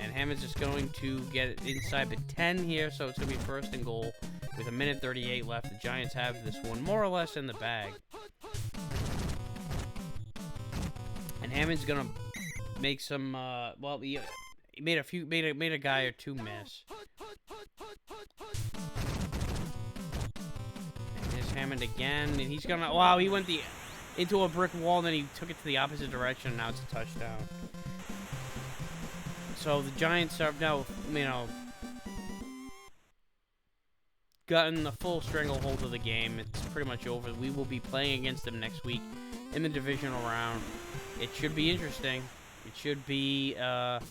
And Hammond's just going to get it inside the 10 here, so it's going to be 1st and goal with 1:38 left. The Giants have this one more or less in the bag. And Hammond's going to make some, he made a guy or 2 miss. And here's Diamond again, and he's gonna. Wow, he went into a brick wall, and then he took it to the opposite direction, and now it's a touchdown. So the Giants have now, gotten the full stranglehold of the game. It's pretty much over. We will be playing against them next week in the divisional round. It should be interesting. It should be, I'd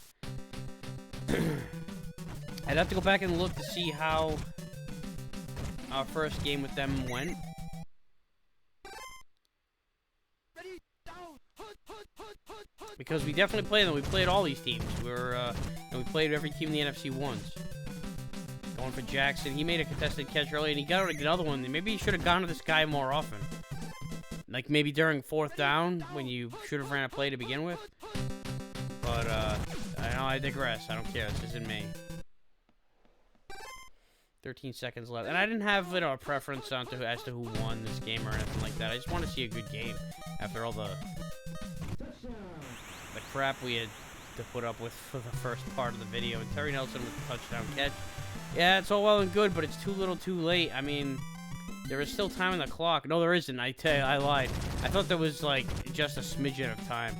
have to go back and look to see how our first game with them went. Because we definitely played them. We played all these teams. We played every team in the NFC once. Going for Jackson. He made a contested catch early, and he got another one. Maybe he should have gone to this guy more often. Like maybe during 4th down, when you should have ran a play to begin with. But, I know I digress. I don't care. This isn't me. 13 seconds left. And I didn't have a preference as to who won this game or anything like that. I just want to see a good game after all the crap we had to put up with for the first part of the video. And Terry Nelson with the touchdown catch. Yeah, it's all well and good, but it's too little too late. I mean, there is still time on the clock. No, there isn't. I tell you, I lied. I thought there was, like, just a smidgen of time.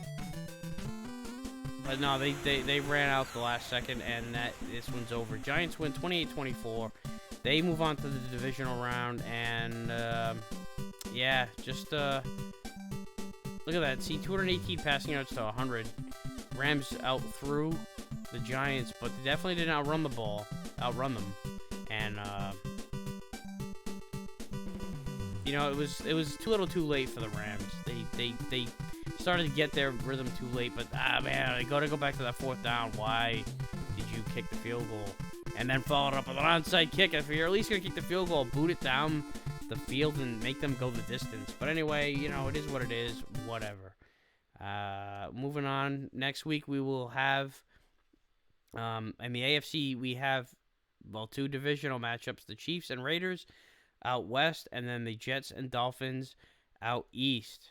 But no, they ran out the last second, and this one's over. Giants win 28-24. They move on to the divisional round, and, yeah, just, look at that. See, 218 passing yards to 100. Rams out through the Giants, but they definitely didn't outrun them. And, it was too little too late for the Rams. They started to get their rhythm too late, but, man, I gotta go back to that 4th down. Why did you kick the field goal? And then follow it up with an onside kick. If you're at least gonna kick the field goal, boot it down the field and make them go the distance. But anyway, it is what it is. Whatever. Moving on. Next week we will have, in the AFC we have, 2 divisional matchups: the Chiefs and Raiders out west, and then the Jets and Dolphins out east.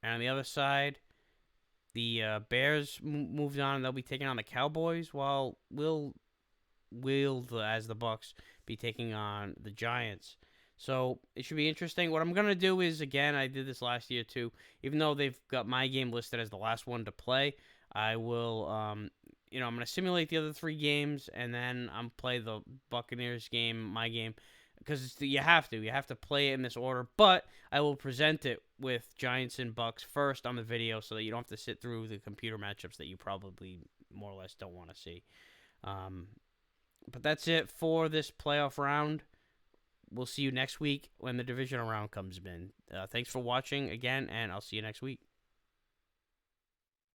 And on the other side, the Bears moved on, and they'll be taking on the Cowboys, while we'll as the Bucks be taking on the Giants. So it should be interesting. What I'm going to do is, again, I did this last year too, even though they've got my game listed as the last one to play, I will, I'm going to simulate the other 3 games, and then I'm play the Buccaneers game, my game, because you have to play it in this order, but I will present it with Giants and Bucks first on the video so that you don't have to sit through the computer matchups that you probably more or less don't want to see. But that's it for this playoff round. We'll see you next week when the divisional round comes in. Thanks for watching again, and I'll see you next week.